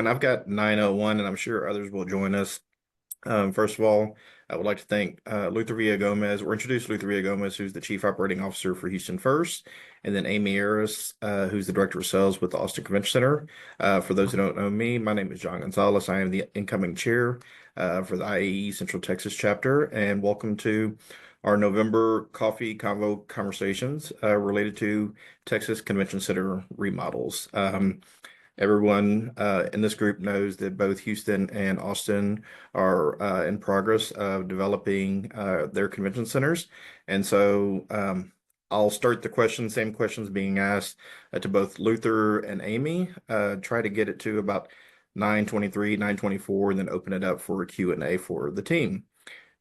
And I've got 901, and I'm sure others will join us. First of all, I would like to thank Luther Villagomez, or introduce Luther Villagomez, who's the Chief Operating Officer for Houston First, and then Amy Harris, who's the Director of Sales with the Austin Convention Center. For those who don't know me, my name is John Gonzalez. I am the incoming chair for the IAEE Central Texas chapter, and welcome to our November coffee convo conversations related to Texas Convention Center remodels. Everyone in this group knows that both Houston and Austin are in progress of developing their convention centers. And so I'll start the questions, same questions being asked to both Luther and Amy. Try to get it to about 9:23, 9:24, and then open it up for a Q&A for the team.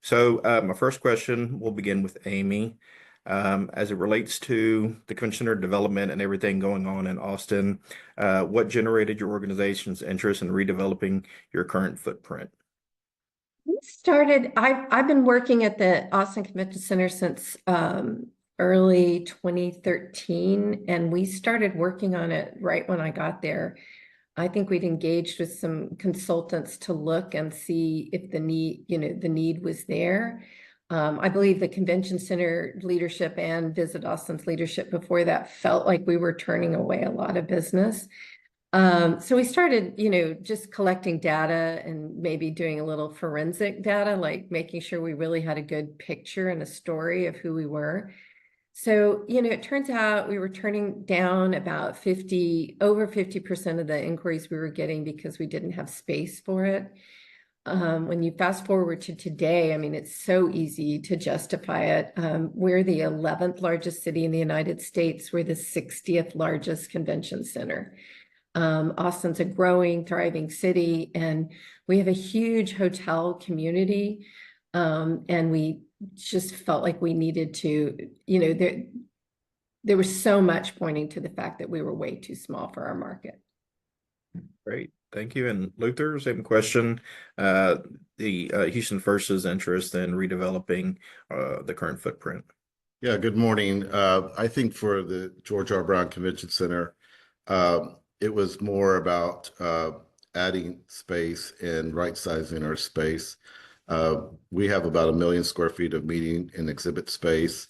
So my first question will begin with Amy. As it relates to the convention center development and everything going on in Austin, what generated your organization's interest in redeveloping your current footprint? I've been working at the Austin Convention Center since early 2013, and we started working on it right when I got there. I think we'd engaged with some consultants to look and see if the need was there. I believe the convention center leadership and Visit Austin's leadership before that felt like we were turning away a lot of business. So we started, just collecting data and maybe doing a little forensic data, like making sure we really had a good picture and a story of who we were. So, it turns out we were turning down about over 50% of the inquiries we were getting because we didn't have space for it. When you fast forward to today, I mean, it's so easy to justify it. We're the 11th largest city in the United States. We're the 60th largest convention center. Austin's a growing, thriving city, and we have a huge hotel community. And we just felt like we needed to, there was so much pointing to the fact that we were way too small for our market. Great. Thank you. And Luther, same question. The Houston First's interest in redeveloping the current footprint. Yeah, good morning. I think for the George R. Brown Convention Center, it was more about adding space and right-sizing our space. We have about 1 million square feet of meeting and exhibit space.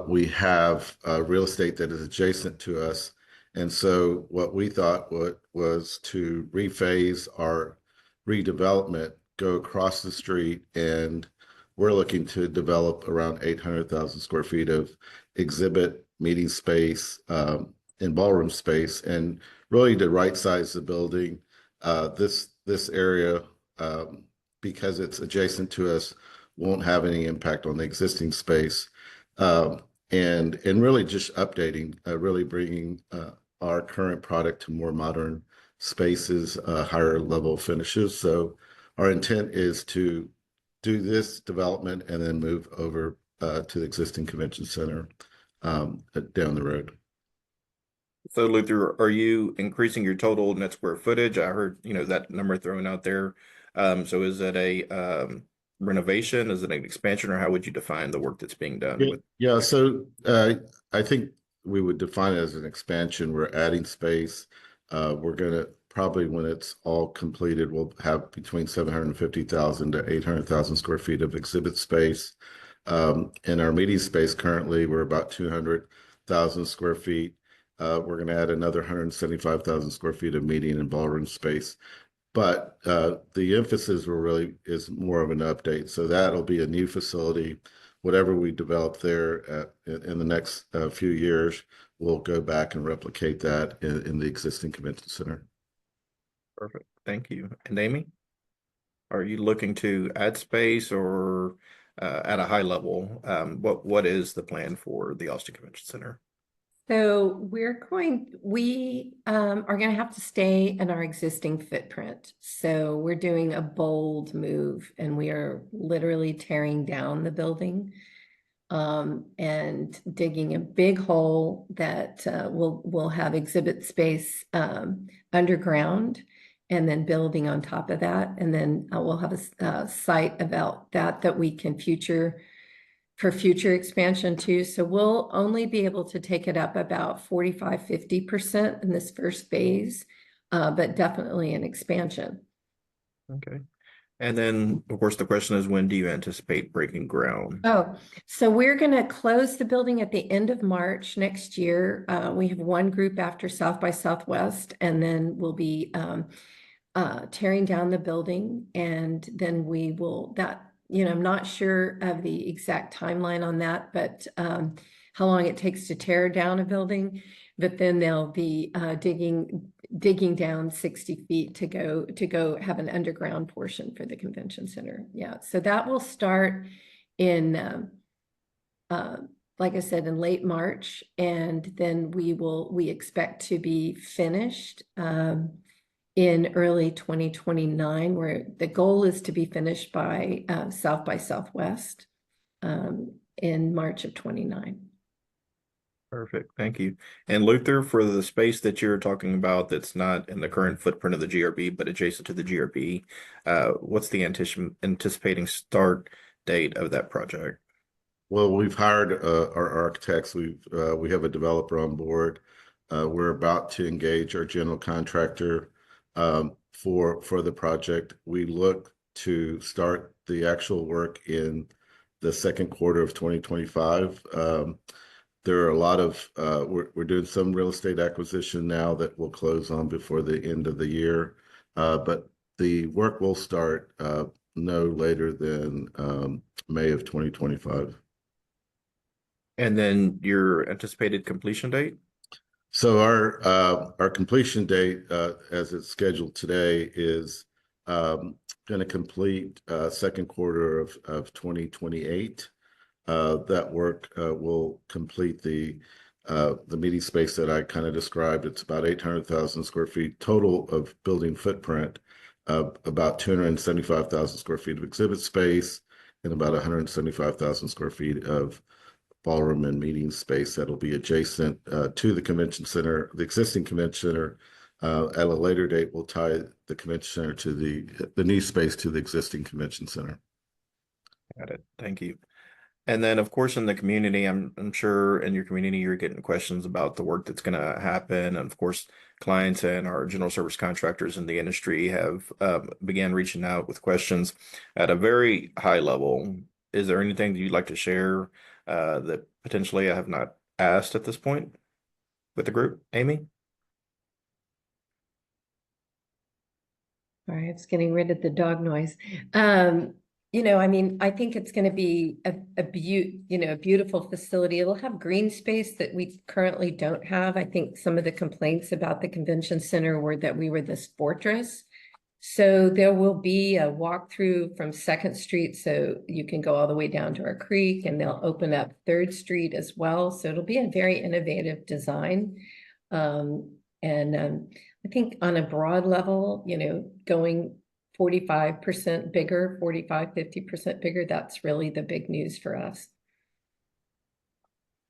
We have real estate that is adjacent to us. And so what we thought was to rephase our redevelopment, go across the street, and we're looking to develop around 800,000 square feet of exhibit, meeting space, and ballroom space, and really to right-size the building. This area, because it's adjacent to us, won't have any impact on the existing space. And really just updating, really bringing our current product to more modern spaces, higher level finishes. So our intent is to do this development and then move over to the existing convention center down the road. So Luther, are you increasing your total net square footage? I heard, that number thrown out there. So is it a renovation? Is it an expansion, or how would you define the work that's being done? Yeah, so I think we would define it as an expansion. We're adding space. We're going to probably, when it's all completed, we'll have between 750,000 to 800,000 square feet of exhibit space. In our meeting space currently, we're about 200,000 square feet. We're going to add another 175,000 square feet of meeting and ballroom space. But the emphasis is more of an update. So that'll be a new facility. Whatever we develop there in the next few years, we'll go back and replicate that in the existing convention center. Perfect. Thank you. And Amy, are you looking to add space or at a high level? What is the plan for the Austin Convention Center? So we are going to have to stay in our existing footprint. So we're doing a bold move, and we are literally tearing down the building and digging a big hole that will have exhibit space underground, and then building on top of that. And then we'll have a site about that we can for future expansion too. So we'll only be able to take it up about 45–50% in this first phase. but definitely an expansion. Okay. And then, of course, the question is, when do you anticipate breaking ground? Oh, so we're going to close the building at the end of March next year. We have one group after South by Southwest, and then we'll be tearing down the building, and then we will I'm not sure of the exact timeline on that, but how long it takes to tear down a building, but then they'll be digging down 60 feet to go have an underground portion for the convention center. Yeah, so that will start in like I said, in late March, and then we expect to be finished in early 2029, where the goal is to be finished by South by Southwest in March of 29. Perfect. Thank you. And Luther, for the space that you're talking about that's not in the current footprint of the GRB, but adjacent to the GRB, what's the anticipating start date of that project? Well, we've hired our architects. We have a developer on board. We're about to engage our general contractor for the project. We look to start the actual work in the second quarter of 2025. There are a lot of we're doing some real estate acquisition now that will close on before the end of the year, but the work will start no later than May of 2025. And then your anticipated completion date? So our completion date, as it's scheduled today, is going to complete second quarter of 2028. That work will complete the meeting space that I kind of described. It's about 800,000 square feet total of building footprint, about 275,000 square feet of exhibit space, and about 175,000 square feet of ballroom and meeting space that'll be adjacent to the convention center, the existing convention center. At a later date, we'll tie the convention center to the new space to the existing convention center. Got it. Thank you. And then, of course, in the community, I'm sure in your community, you're getting questions about the work that's going to happen. And of course, clients and our general service contractors in the industry have began reaching out with questions at a very high level. Is there anything that you'd like to share that potentially I have not asked at this point with the group, Amy? All right, it's getting rid of the dog noise. I mean, I think it's going to be a beautiful facility. It'll have green space that we currently don't have. I think some of the complaints about the convention center were that we were this fortress. So there will be a walkthrough from 2nd Street, so you can go all the way down to our creek, and they'll open up 3rd Street as well. So it'll be a very innovative design. I think on a broad level, going 45% bigger, 50% bigger, that's really the big news for us.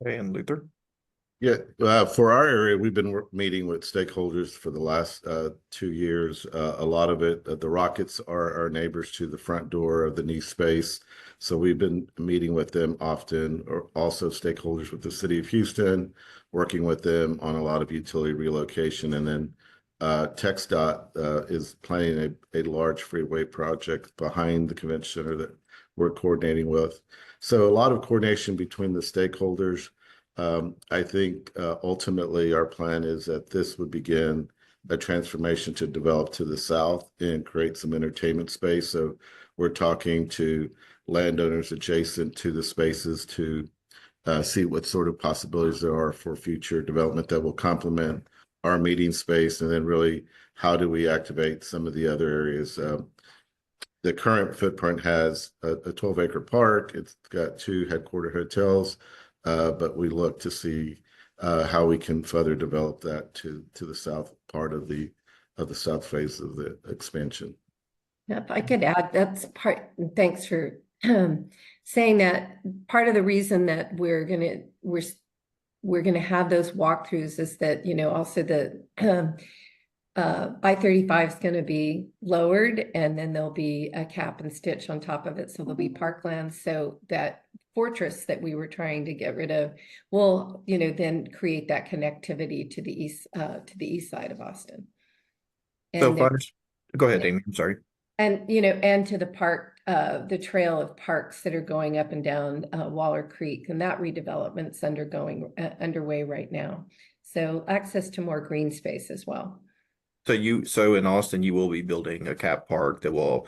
Okay, and Luther? Yeah, for our area, we've been meeting with stakeholders for the last 2 years. A lot of it, the Rockets are our neighbors to the front door of the new space. So we've been meeting with them often, or also stakeholders with the city of Houston, working with them on a lot of utility relocation. And then TxDOT is planning a large freeway project behind the convention center that we're coordinating with. So a lot of coordination between the stakeholders. I think ultimately our plan is that this would begin a transformation to develop to the south and create some entertainment space. So we're talking to landowners adjacent to the spaces to see what sort of possibilities there are for future development that will complement our meeting space, and then really how do we activate some of the other areas. The current footprint has a 12-acre park. It's got 2 headquarter hotels. But we look to see how we can further develop that to the south part of the south phase of the expansion. Yeah, if I could add, that's part, thanks for saying that. Part of the reason that we're gonna have those walkthroughs is that, also the I-35 is going to be lowered, and then there'll be a cap and stitch on top of it. So there'll be parkland. So that fortress that we were trying to get rid of will, then create that connectivity to the east side of Austin. So And if I go ahead, yeah. Amy, I'm sorry. And, you know, and to the park, the trail of parks that are going up and down Waller Creek, and that redevelopment's underway right now. So access to more green space as well. So in Austin, you will be building a cap park that will,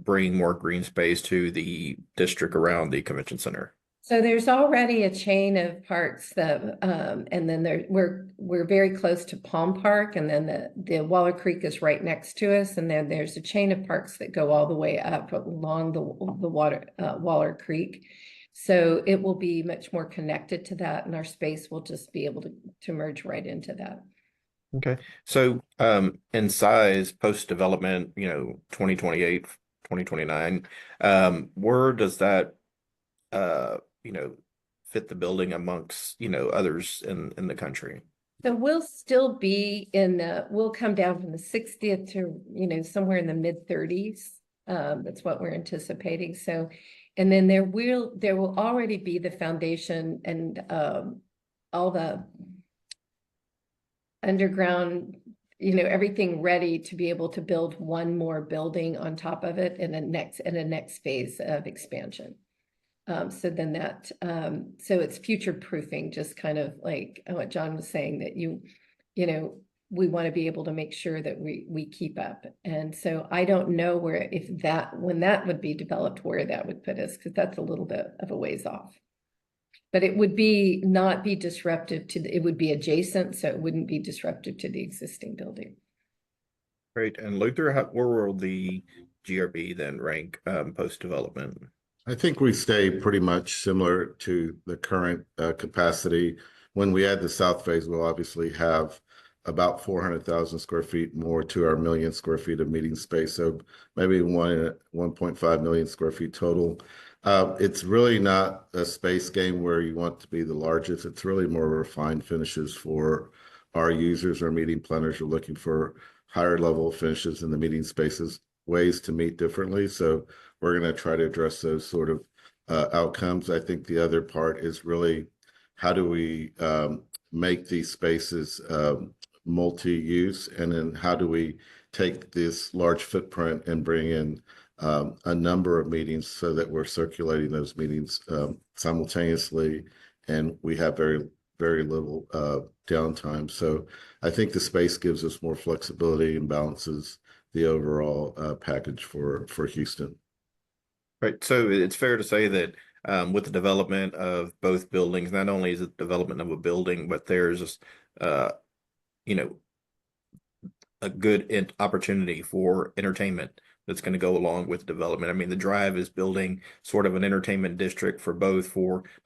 bring more green space to the district around the convention center. So there's already a chain of parks that, and then we're very close to Palm Park, and then the Waller Creek is right next to us, and then there's a chain of parks that go all the way up along the Waller Creek. So it will be much more connected to that, and our space will just be able to merge right into that. Okay. So in size, post-development, 2028, 2029, where does that uh, you know, fit the building amongst, others in the country? So we'll still be we'll come down from the 60th to, somewhere in the mid-30s. That's what we're anticipating. So, and then there will already be the foundation and all the underground, everything ready to be able to build one more building on top of it in a next phase of expansion. So then so it's future proofing, just kind of like what John was saying, that we want to be able to make sure that we keep up. And so I don't know when that would be developed, where that would put us, because that's a little bit of a ways off. But it would not be disruptive it would be adjacent, so it wouldn't be disruptive to the existing building. Great. And Luther, where will the GRB then rank post-development? I think we stay pretty much similar to the current capacity. When we add the south phase, we'll obviously have about 400,000 square feet more to our million square feet of meeting space. So maybe 1.5 million square feet total. It's really not a space game where you want to be the largest. It's really more refined finishes for our users. Our meeting planners are looking for higher level finishes in the meeting spaces, ways to meet differently. So we're going to try to address those sort of outcomes. I think the other part is really how do we make these spaces multi-use, and then how do we take this large footprint and bring in a number of meetings so that we're circulating those meetings simultaneously, and we have very, very little downtime. So I think the space gives us more flexibility and balances the overall package for Houston. Right. So it's fair to say that with the development of both buildings, not only is it development of a building, but there's uh, you know, a good opportunity for entertainment that's going to go along with development. I mean, the Drive is building sort of an entertainment district for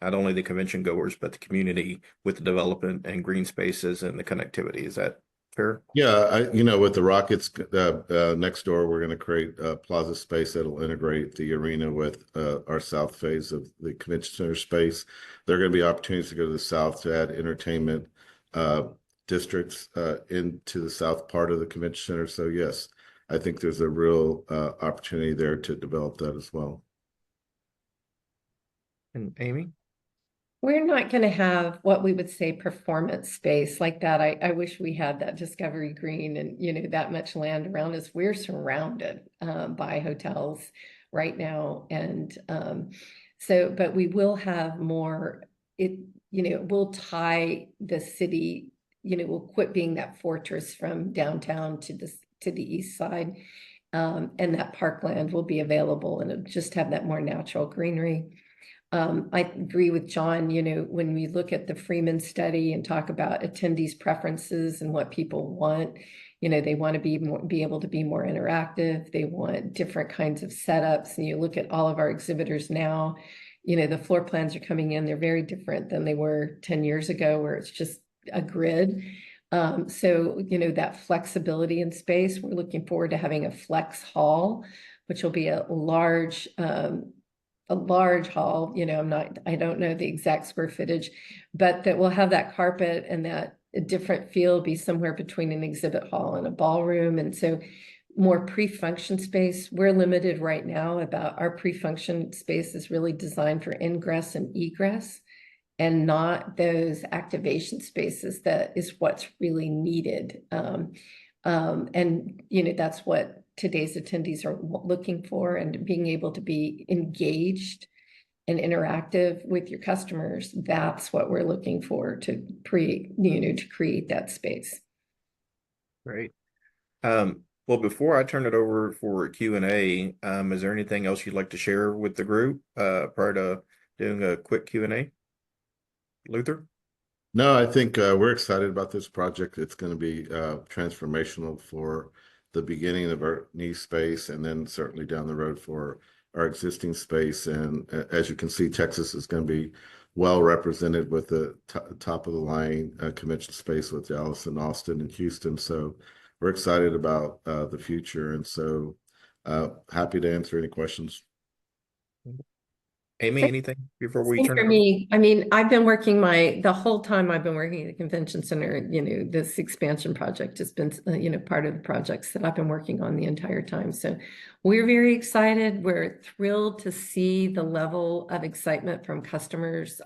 not only the convention goers, but the community, with the development and green spaces and the connectivity. Is that fair? Yeah, with the Rockets next door, we're going to create a plaza space that'll integrate the arena with our south phase of the convention center space. There are going to be opportunities to go to the south to add entertainment districts into the south part of the convention center. So yes, I think there's a real opportunity there to develop that as well. And Amy? We're not going to have what we would say performance space like that. I wish we had that Discovery Green and, that much land around us. We're surrounded by hotels right now. And but we will have more, we'll tie the city, we'll quit being that fortress from downtown to the east side. And that parkland will be available, and it'll just have that more natural greenery. I agree with John, when we look at the Freeman study and talk about attendees' preferences and what people want, they want to be able to be more interactive. They want different kinds of setups. And you look at all of our exhibitors now, the floor plans are coming in. They're very different than they were 10 years ago, where it's just a grid. So, that flexibility in space, we're looking forward to having a flex hall, which will be a large hall, I don't know the exact square footage, but that will have that carpet and that a different feel, be somewhere between an exhibit hall and a ballroom. And so more pre-function space. We're limited right now about our pre-function space is really designed for ingress and egress, and not those activation spaces that is what's really needed. And, that's what today's attendees are looking for, and being able to be engaged and interactive with your customers. That's what we're looking for to create that space. Great. Well, before I turn it over for Q&A, is there anything else you'd like to share with the group prior to doing a quick Q&A? Luther? No, I think we're excited about this project. It's going to be transformational for the beginning of our new space, and then certainly down the road for our existing space. And as you can see, Texas is going to be well represented with the top of the line convention space with Dallas and Austin and Houston. So we're excited about the future, and so happy to answer any questions. Amy, anything before we Same turn for it over? me. I mean, I've been working the whole time I've been working at the convention center, this expansion project has been, part of the projects that I've been working on the entire time. So we're very excited. We're thrilled to see the level of excitement from customers.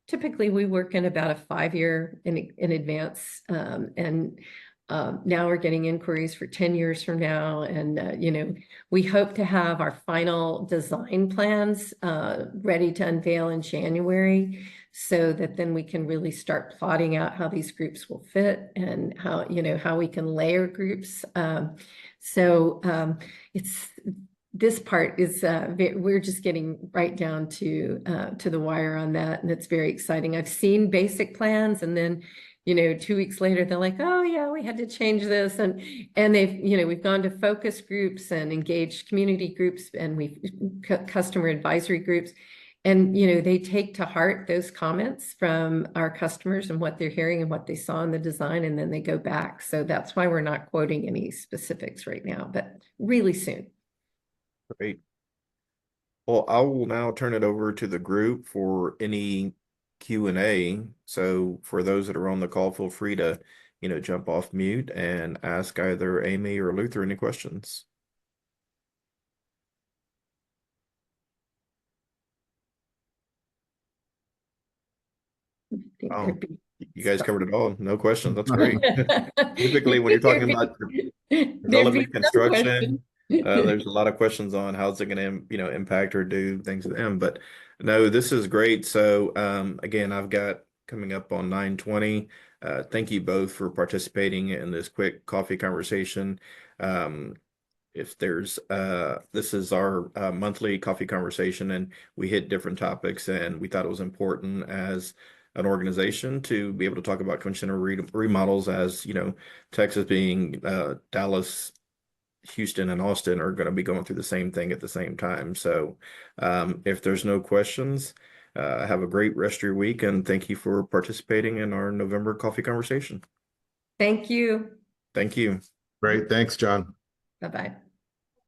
Typically, we work in about a 5-year in advance, and now we're getting inquiries for 10 years from now. And, we hope to have our final design plans ready to unveil in January, so that then we can really start plotting out how these groups will fit, and how we can layer groups. This part is we're just getting right down to the wire on that, and it's very exciting. I've seen basic plans, and then 2 weeks later they're like, oh yeah, we had to change this, and we've gone to focus groups and engaged community groups, and we've customer advisory groups, and they take to heart those comments from our customers and what they're hearing and what they saw in the design, and then they go back. So that's why we're not quoting any specifics right now, but really soon. Great. Well, I will now turn it over to the group for any Q&A. So for those that are on the call, feel free to, jump off mute and ask either Amy or Luther any questions. Oh, you guys covered it all. No questions. That's great. Typically, when you're talking about development construction, there's a lot of questions on how's it going to, impact or do things to them. But no, this is great. So again, I've got coming up on 9:20. Thank you both for participating in this quick coffee conversation. If there's this is our monthly coffee conversation, and we hit different topics, and we thought it was important as an organization to be able to talk about convention center remodels, as Texas being Dallas, Houston, and Austin are going to be going through the same thing at the same time. So if there's no questions, have a great rest of your week, and thank you for participating in our November coffee conversation. Thank you. Thank you. Great. Thanks, John. Bye-bye.